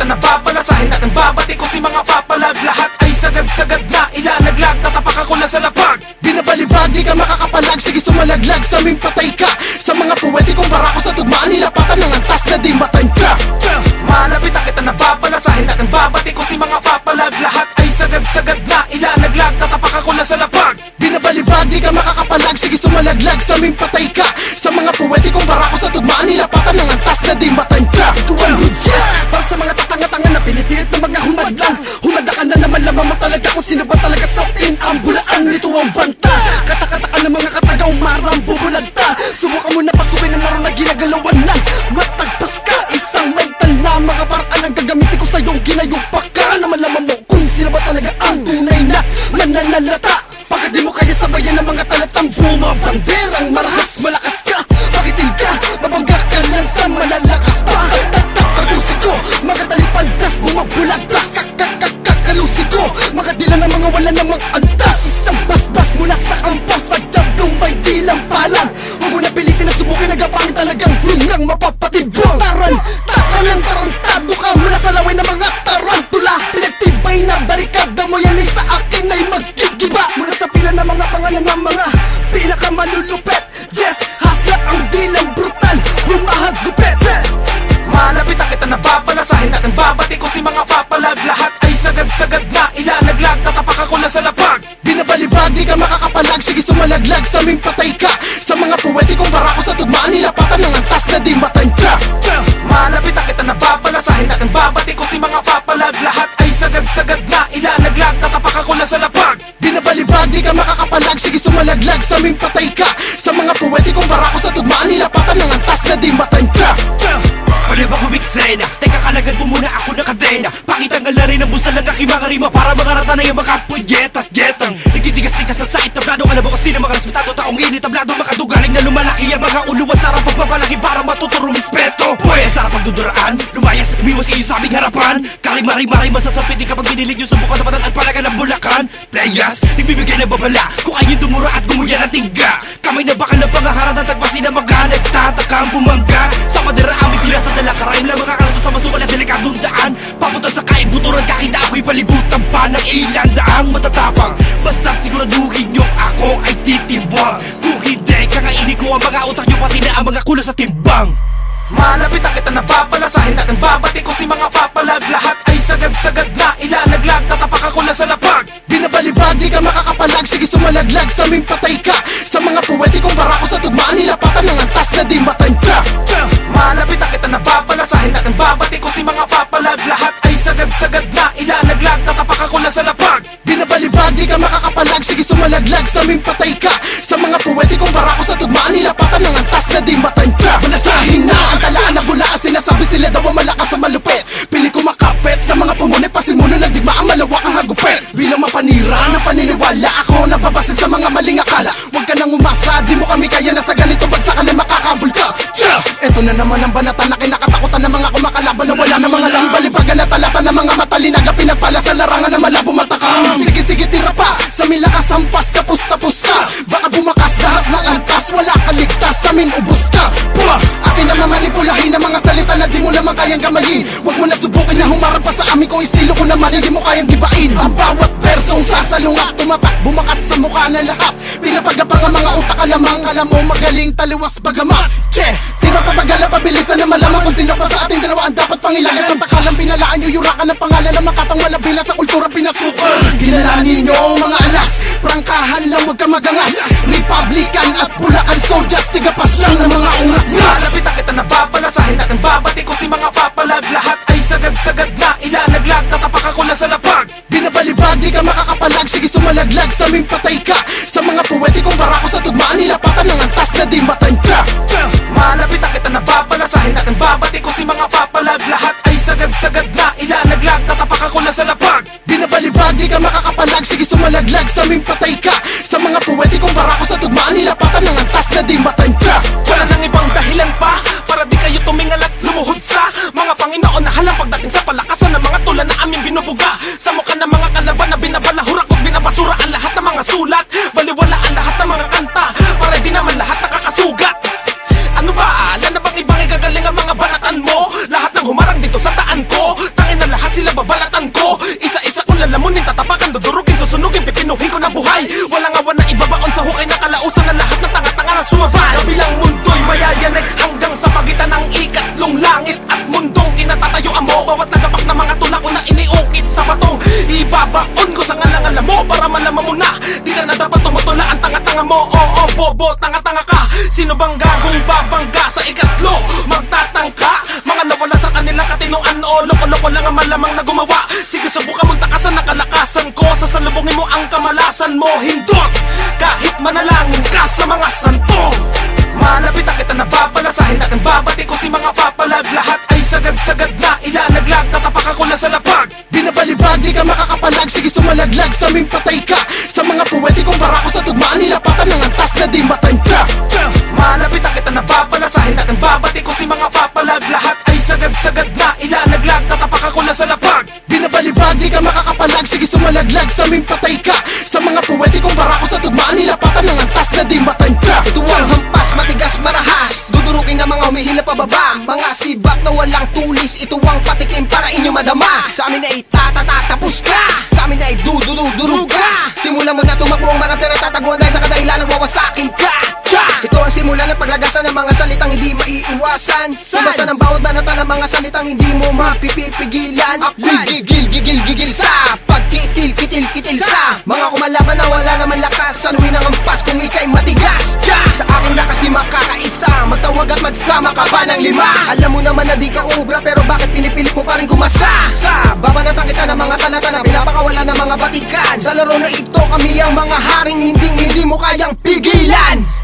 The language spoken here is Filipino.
napapalasahin at ang babati ko si mga papalag. Lahat ay sagad-sagad na ilalaglag, tatapak ako na sa lapag. Binabalibag, di ka makakapalag, sige sumalaglag sa aming patay ka. Sa mga puwetikong barako sa tugmaan, nilapatan ng antas na di matansya. Malapit na kita napapalasahin at ang babati ko si mga papalag. Lahat ay sagad-sagad na ilalaglag, tatapak ako na sa lapag. Binabalibag, di ka makakapalag, sige sumalaglag sa aming patay ka. Sa mga puwetikong barako sa tugmaan, nilapatan ng antas na di matansya. Ito ang hudya para sa mga tatanga-tanga na pinipilit ng mga humadlang. Humanda ka na naman, lamang mo talaga kung sino ba talaga sa atin ang bulaan. Nito ang banta, kata-kata ka ng mga katagaw, marang bubulagta. Subukan mo na pasukin ang laro na ginagalawan na matagpas ka, isang mental na mga paraan ang gagamitin ko sa iyong ginayupak ka. Na malaman mo kung sino ba talaga ang tunay na mananalata. Pagkat di mo kaya sabayan ng mga talatang bumabanderang marahas, malakas ka, pakitil ka, mabangga ka lang sa malalakas pa. Tagusin ko, mga talipaldas, bumabulagdas. Kakalusin ko, mga dila ng mga wala namang antas. Isang basbas mula sa kampas at jablong may dilang palang. Huwag mo na pilitin na subukin, nagapangin talagang rungang mapapatibong. Taran, tarantado ka mula sa laway ng mga tarantula. Pinagtibay na barikada mo, yan ay sa akin ay magkikiba. Mula sa pila ng mga pangalan ng mga pinakamalulupet. Yes, hasla ang dilang brutal, humahagupet. Malapit na kita napapalasahin at ang babati ko si mga papalag. Lahat ay sagad-sagad na ilalaglag, tatapak ako na sa lapag. Binabalibag, di ka makakapalag, sige sumalaglag sa aming patay ka. Sa mga puwetikong barako sa tugmaan, nilapatan ng antas na di matansya. Malapit na kita napapalasahin at ang babati ko si mga papalag. Lahat ay sagad-sagad na ilalaglag, tatapak ako na sa lapag. Binabalibag, di ka makakapalag, sige sumalaglag sa aming patay ka. Sa mga puwetikong barako sa tugmaan, nilapatan ng antas na di matansya. Pwede ba kumiksena? Teka kalagad mo muna ako na kadena. Pakitanggal na rin ang busa lang aking mga rima para mga rata na yung mga punyeta-jetang nagtitigas-tigas at sa itablado. Alam mo kasi na mga resmetado taong initablado, makadugaling na lumalaki ang mga uluwan. Sarap pagpapalaki para matuturong respeto. Pwede sarap pagduduraan, lumayas, umiwas kayo sa aming harapan. Karimari-mari masasapiti kapag binilig nyo subukan tapatan at palagan ng Bulacan. Playas, nagbibigay ng babala kung ayun dumura at gumuya ng tingga. Kamay na bakal ng pangaharap na tagpasin na mga nagtatakang bumangga. Sa madera amin sila sa dala karaim lang makakalasot sa masukal at delikadong daan. Papunta sa kaibuturan kahit na ako'y palibutan pa ng ilang daang matatapang. Basta't siguraduhin nyo ako ay titimbang. Kung hindi, kakainin ko ang mga utak nyo pati na ang mga kulang sa timbang. Malapit na kita napapalasahin at ang babati ko si mga papalag. Lahat ay sagad-sagad na ilalaglag, tatapak ako na sa lapag. Binabalibag, di ka makakapalag, sige sumalaglag sa aming patay ka. Sa mga puwetikong barako sa tugmaan, nilapatan ng antas na di matansya. Malapit na kita napapalasahin at ang babati ko si mga papalag. Lahat ay sagad-sagad na ilalaglag, tatapak ako na sa lapag. Binabalibag, di ka makakapalag, sige sumalaglag sa aming patay ka. Sa mga puwetikong barako sa tugmaan, nilapatan ng antas na di matansya. Malasahin na ang talaan na bulaan, sinasabi sila daw ang malakas sa malupit. Pili ko makapit sa mga pumunit, pasimuno ng digmaan, malawak ang hagupit. Bilang mapanira na paniniwala, ako nababasag sa mga maling akala. Huwag ka nang umasa, di mo kami kaya na sa ganito bagsakan na makakabul ka. Eto na naman ang banatan na kinakatakutan ng mga kumakalaban na wala na mga lambalibagan na talata ng mga matalinaga, pinagpala sa larangan na malabo matakang. Sige tira pa, sa milakas hampas kapus-tapos ka. Baka bumakas dahas ng antas, wala kaligtas, sa amin ubos ka. Atin na mamanipulahin ng mga salita na di mo naman kayang gamayin. Huwag mo na subukin na humarap pa sa amin kung estilo ko naman hindi mo kayang gibain. Ang bawat bersong sasalungat, tumatak, bumakat sa mukha ng lahat. Pinapagapang ang mga utak, alamang kala mo magaling taliwas bagamat. Tira pa bagala, pabilisan na malaman kung sino pa sa ating dalawa ang dapat pangilangan. Ang takalang pinalaan nyo, yurakan ng pangalan na makatang malabila sa kultura pinasukan. Kilalanin nyo ang mga alas, prangkahan lang wag ka magangas. Republican at Bulacan soldiers, tigapas lang ng mga oras. Malapit na kita napapalasahin at ang babati ko si mga papalag. Lahat ay sagad-sagad na ilalaglag, tatapak ako na sa lapag. Binabalibag, di ka makakapalag, sige sumalaglag sa aming patay ka. Sa mga puwetikong barako sa tugmaan, nilapatan ng antas na di matansya. Malapit na kita napapalasahin at ang babati ko si mga papalag. Lahat ay sagad-sagad na ilalaglag, tatapak ako na sa lapag. Binabalibag, di ka makakapalag, sige sumalaglag sa aming patay ka. Sa mga puwetikong barako sa tugmaan, nilapatan ng antas na di matansya. Wala nang ibang dahilan pa para di kayo tumingal at lumuhod sa mga Panginoon na halang pagdating sa palakasan ng mga tula na aming binubuga. Sa mukha ng mga kalaban na binabalahura at binabasura ang lahat ng mga sulat. Baliwala ang lahat ng mga kanta para di naman lahat nakakasugat. Ano ba? Alam na bang ibang igagaling ang mga banatan mo? Lahat ng humarang dito sa taan ko, tangin na tatayuan mo Bawat nagapak na mga tula ko na iniukit sa batong Ibabaon ko sa ngalangalan mo Para malaman mo na Di ka na dapat tumutula ang tanga-tanga mo Oo, bobo, tanga-tanga ka Sino bang gagong babangga sa ikatlo? Magtatangka Mga nawala sa kanilang katinoan O loko-loko lang ang malamang na gumawa Sige, subukan mong takasan ang kalakasan ko Sasalubungin mo ang kamalasan mo Hindot! Kahit manalangin ka sa mga santong Malapit na kita nababalasahin at ang babati ko si mga papalag Lahat ay sagad-sagad na ilalaglag Tatapak ako na sa lapag Binabalibag, di ka makakapalag. Sige sumalaglag, sa aming patay ka. Sa mga poetikong barako sa tugmaan nilapatan ng antas na di matansya. Malapit na kita nababalasahin at ang babati ko si mga papalag Lahat ay sagad-sagad na ilalaglag Tatapak ako na sa lapag Binabalibag, di ka makakapalag. Sige sumalaglag, sa aming patay ka. Sa mga poetikong barako sa tugmaan nilapatan ng antas na di matansya. Ito ang hampas, matigas, marahas Dudurukin na mga humihila pababa Mga sibak na walang tulis Ito ang patikim para inyo madama Sa amin ay tatatatapos ka Sa amin ay dudurug ka Simulan mo na tumakbo ang marami na tataguan Dahil sa kadahilan nagwawasakin ka Ito ang simula ng paglagasan ng mga salitang hindi maiiwasan Iwasan ang bawat banata ng mga salitang hindi mo mapipipigilan Ako'y gigil sa pagkitil sa Mga kumalaban na wala naman lakas Saluhin ang ampas kung ika'y matigas Sa aking lakas di makakaisa Magtawag at magsama ka pa ng 5 Alam mo naman na di ka ubra Pero bakit pinipilit mo pa rin kumasa Sa babanatan kita ng mga talata na pinapakawala ng mga batikan Sa laro na ito kami ang mga haring hindi mo kayang pigilan